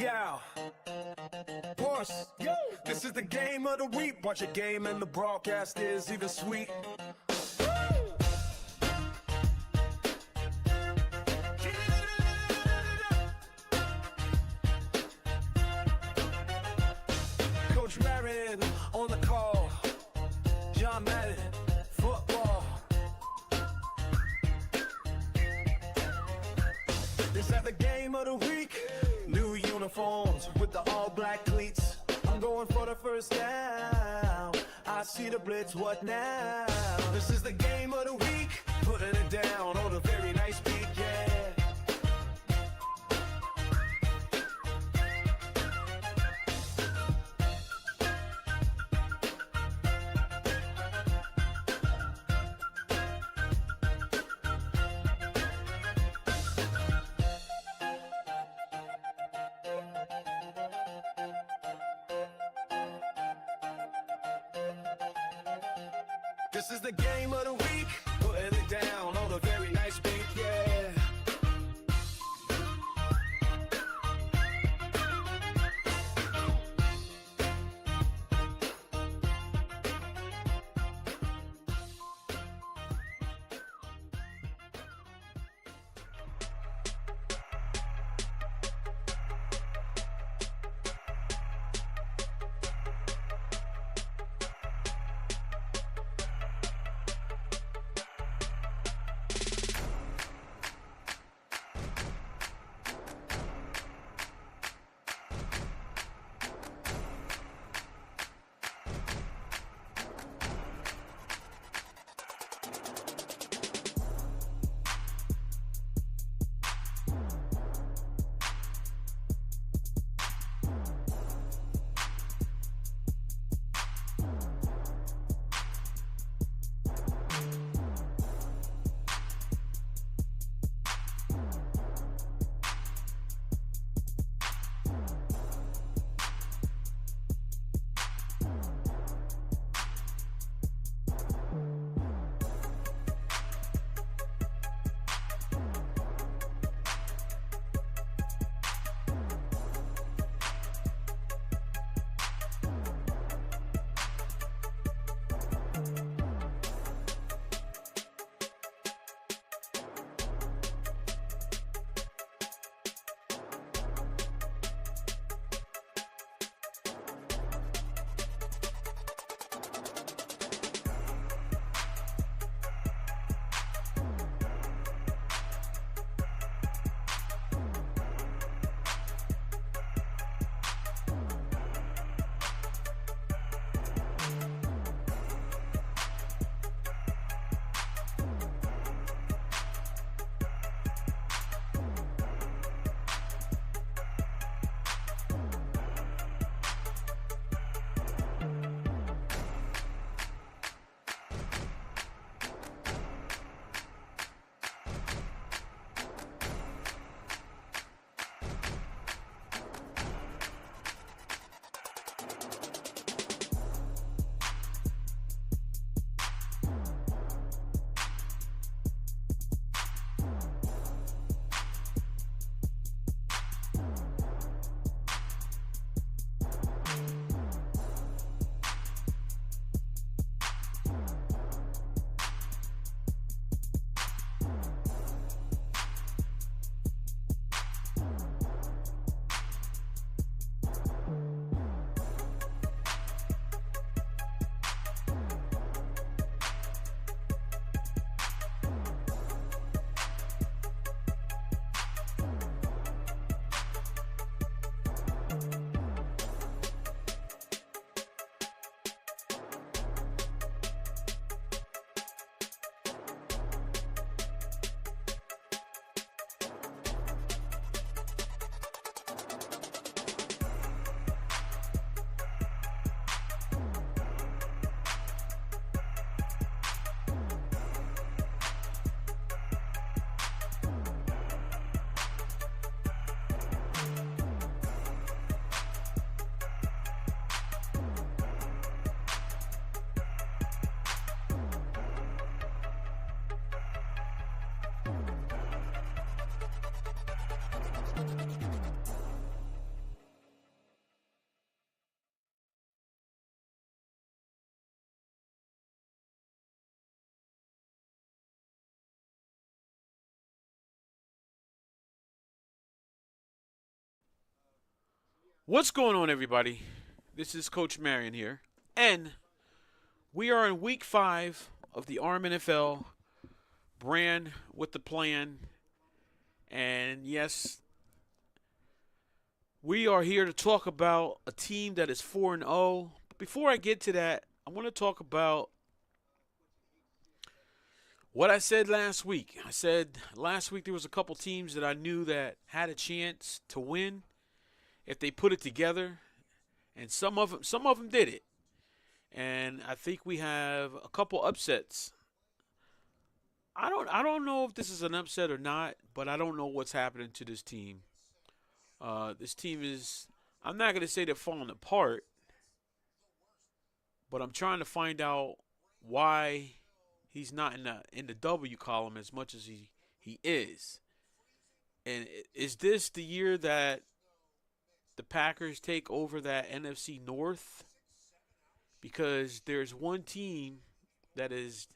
Yeah. Horse. Yo. This is the game of the week. Watch a game and the broadcast is even sweet. Coach Marin on the call. John Madden, football. This is the game of the week. New uniforms with the all-black cleats. I'm going for the first down. I see the blitz, what now? This is the game of the week. Putting it down on a very nice beat, yeah. This is the game of the week, putting it down on a very nice beat, yeah. What's going on, everybody? This is Coach Marion here, and we are in Week 5 of the ARM NFL brand with the plan. And yes, we are here to talk about a team that is 4-0. But before I get to that, I want to talk about what I said last week. I said last week there was a couple teams that I knew that had a chance to win if they put it together, and some of them did it. And I think we have a couple upsets. I don't know if this is an upset or not, but I don't know what's happening to this team. This team is, I'm not gonna say they're falling apart, but I'm trying to find out why he's not in the W column as much as he is. And is this the year that the Packers take over that NFC North? Because there's one team that is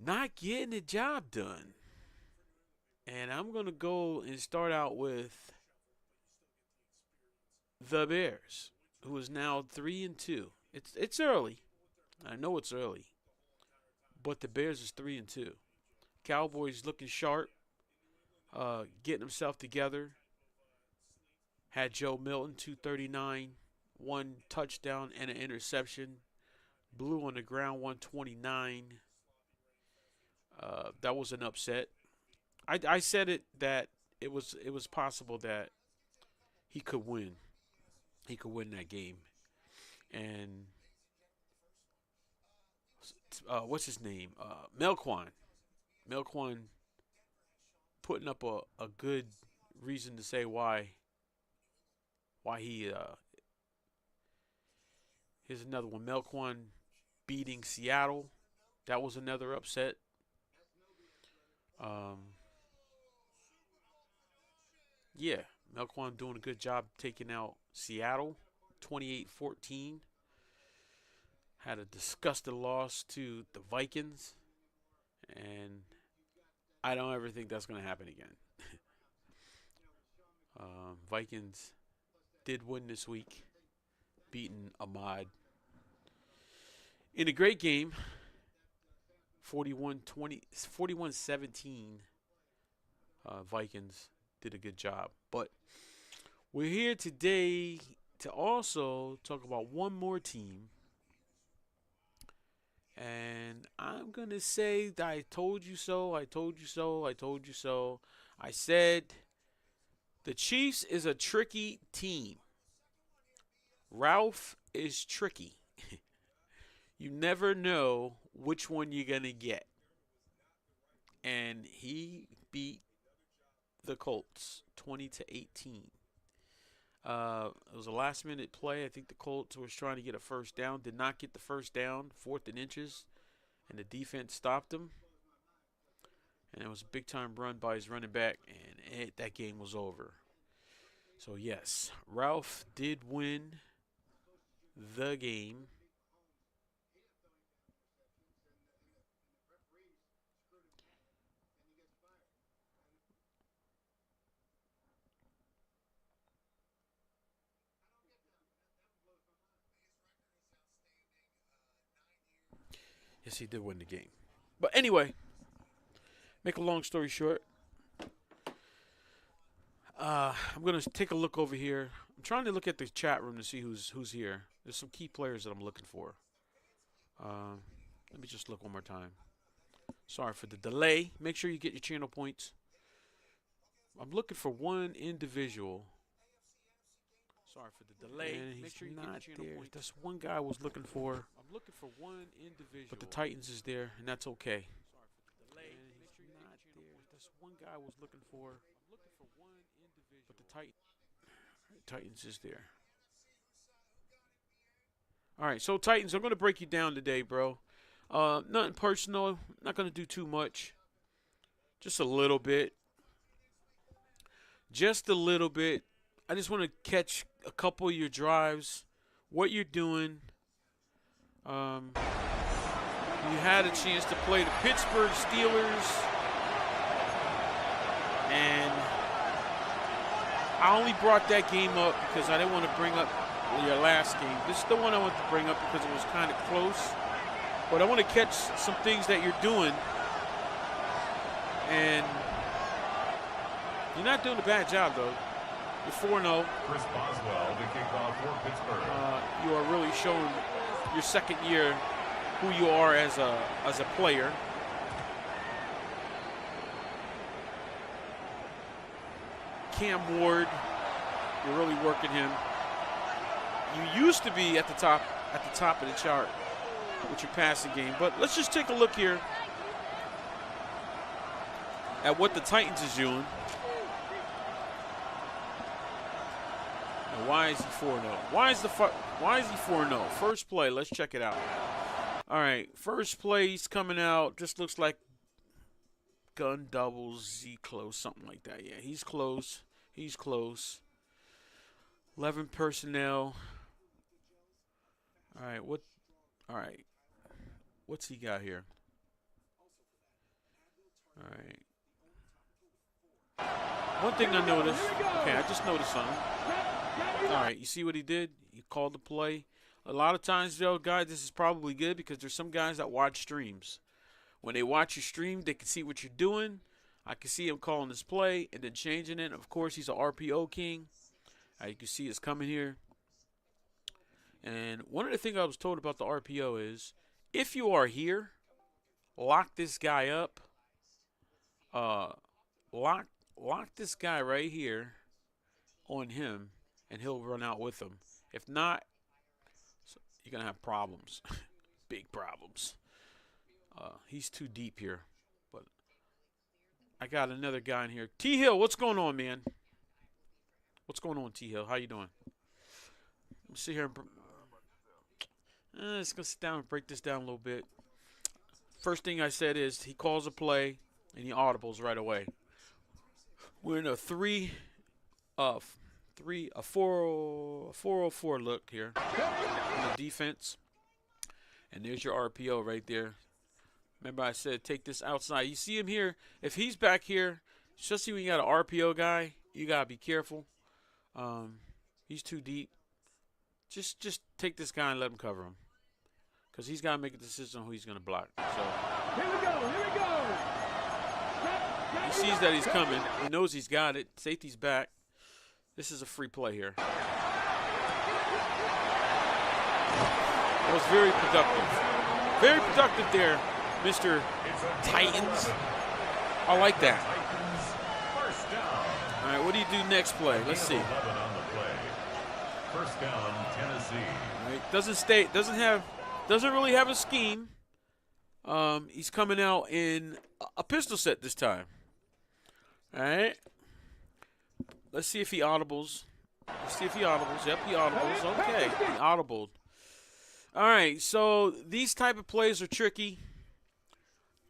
not getting the job done. And I'm going to go and start out with the Bears, who is now 3-2. It's early. I know it's early. But the Bears is 3-2. Cowboys looking sharp, getting himself together. Had Joe Milton, 239, one touchdown and an interception. Blew on the ground, 129. That was an upset. I said it that it was possible that he could win. He could win that game. And what's his name? Melquan. Melquan putting up a good reason to say why he here's another one. Melquan beating Seattle. That was another upset. Yeah, Melquan doing a good job taking out Seattle, 28-14. Had a disgusting loss to the Vikings, and I don't ever think that's going to happen again. Vikings did win this week, beating Ahmad in a great game, 41-17. Vikings did a good job. But we're here today to also talk about one more team. And I'm going to say that I told you so, I told you so, I told you so. I said the Chiefs is a tricky team. Ralph is tricky. You never know which one you're going to get. And he beat the Colts 20-18. It was a last-minute play. I think the Colts was trying to get a first down. Did not get the first down, 4th and inches, and the defense stopped him. And it was a big-time run by his running back, and that game was over. So, yes, Ralph did win the game. Yes, he did win the game. But anyway, make a long story short, I'm going to take a look over here. I'm trying to look at the chat room to see who's here. There's some key players that I'm looking for. Let me just look one more time. Sorry for the delay. Make sure you get your channel points. I'm looking for one individual. Sorry for the delay. And he's sure not there. That's one guy I was looking for. I'm looking for one individual. But the Titans is there, and that's okay. Sorry for the delay. And he's not there. That's one guy I was looking for. I'm looking for one individual. But the Titans is there. All right, so Titans, I'm going to break you down today, bro. Nothing personal. Not going to do too much. Just a little bit. Just a little bit. I just want to catch a couple of your drives, what you're doing. You had a chance to play the Pittsburgh Steelers, and I only brought that game up because I didn't want to bring up your last game. This is the one I want to bring up because it was kind of close. But I want to catch some things that you're doing. And you're not doing a bad job, though. You're 4-0. Chris Boswell to kick off for Pittsburgh. You are really showing your second year who you are as a player. Cam Ward, you're really working him. You used to be at the top of the chart with your passing game, but let's just take a look here at what the Titans is doing. Now, why is he 4-0? Why is he 4-0? First play, let's check it out. All right, first play, he's coming out. Just looks like gun double Z close, something like that. Yeah, he's close. He's close. 11 personnel. All right, what? All right, what's he got here? All right. One thing I noticed. Okay, I just noticed something. All right, you see what he did? He called the play. A lot of times, though, guys, this is probably good because there's some guys that watch streams. When they watch your stream, they can see what you're doing. I can see him calling this play and then changing it. Of course, he's an RPO king. You can see it's coming here. And one of the things I was told about the RPO is if you are here, lock this guy up. Lock this guy right here on him, and he'll run out with him. If not, you're going to have problems. Big problems. He's too deep here. But I got another guy in here. T. Hill, what's going on, man? What's going on, T. Hill? How you doing? Let me sit here. Let's go sit down and break this down a little bit. First thing I said is he calls a play and he audibles right away. We're in a 404 look here in the defense. And there's your RPO right there. Remember I said take this outside. You see him here. If he's back here, especially when you got an RPO guy, you got to be careful. He's too deep. Just take this guy and let him cover him. Because he's got to make a decision on who he's going to block. So here we go. he sees that he's coming. He knows he's got it. Safety's back. This is a free play here. That was very productive. Very productive there, Mr. Titans. I like that. All right, what do you do next play? Let's see. First down, Tennessee. All right, doesn't really have a scheme. He's coming out in a pistol set this time. All right. Let's see if he audibles. Yep, he audibles. Okay, he audibled. All right, so these type of plays are tricky,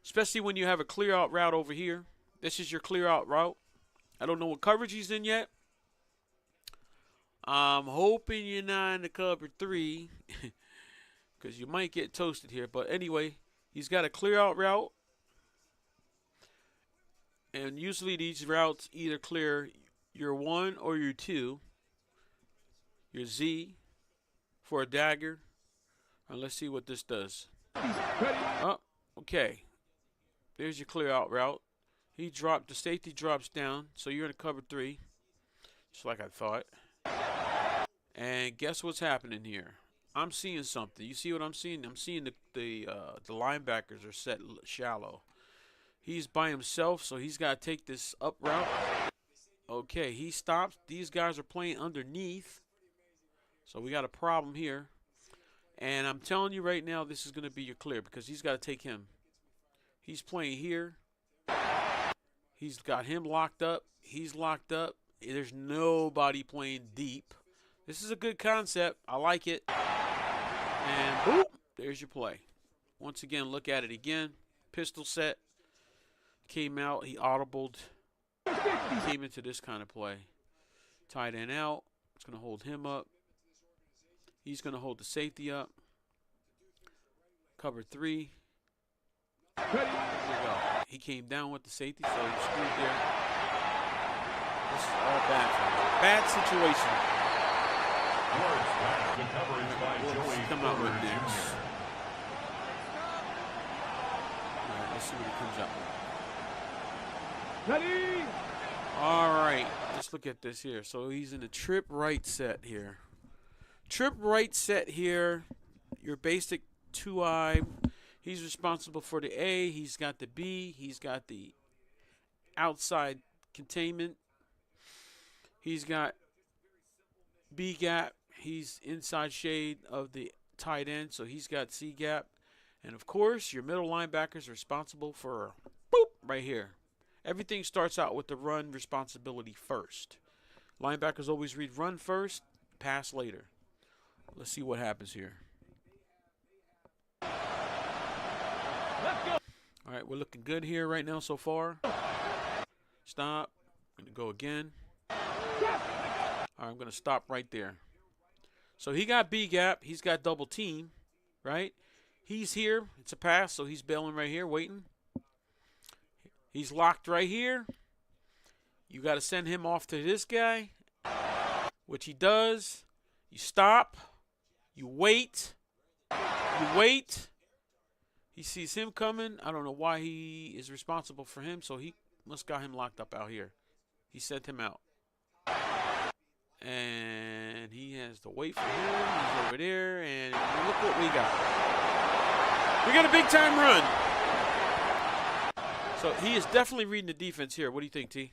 especially when you have a clear out route over here. This is your clear out route. I don't know what coverage he's in yet. I'm hoping you're not in the cover 3 because you might get toasted here. But anyway, he's got a clear out route. And usually these routes either clear your 1 or your 2. Your Z for a dagger. And let's see what this does. Oh, okay. There's your clear out route. He dropped, the safety drops down, so you're in a cover 3. Just like I thought. And guess what's happening here? I'm seeing something. You see what I'm seeing? I'm seeing the linebackers are set shallow. He's by himself, so he's got to take this up route. Okay, he stops. These guys are playing underneath. So we got a problem here. And I'm telling you right now, this is going to be your clear because he's got to take him. He's playing here. He's got him locked up. He's locked up. There's nobody playing deep. This is a good concept. I like it. And boom, there's your play. Once again, look at it again. Pistol set. Came out. He audibled. He came into this kind of play. Tight end out. It's going to hold him up. He's going to hold the safety up. Cover 3. There we go. He came down with the safety, so he's screwed there. This is all bad for him. Bad situation. Towards back. The coverage by Joey Come out with Porter next. Jr. All right, let's see what he comes out with. Ready? All right, let's look at this here. So he's in a trip right set here. Trip right set here. Your basic 2-eye. He's responsible for the A. He's got the B. He's got the outside containment. He's got B gap. He's inside shade of the tight end, so he's got C gap. And of course, your middle linebacker is responsible for boop right here. Everything starts out with the run responsibility first. Linebackers always read run first, pass later. Let's see what happens here. All right, we're looking good here right now so far. Stop. I'm going to go again. All right, I'm going to stop right there. So he got B gap. He's got double team, right? He's here. It's a pass, so he's bailing right here, waiting. He's locked right here. You got to send him off to this guy, which he does. You stop. You wait. You wait. He sees him coming. I don't know why he is responsible for him, so he must got him locked up out here. He sent him out. And he has to wait for him. He's over there, and look what we got. We got a big-time run. So he is definitely reading the defense here. What do you think, T?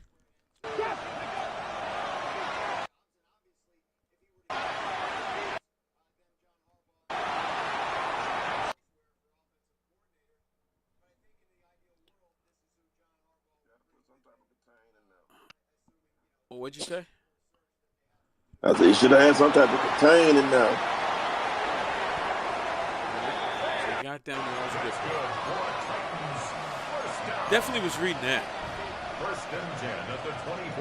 Well, what'd you say? I said, you should have had some type of contain in there. So he got down there. That was a good play. Definitely was reading that. First and 10 at the 24.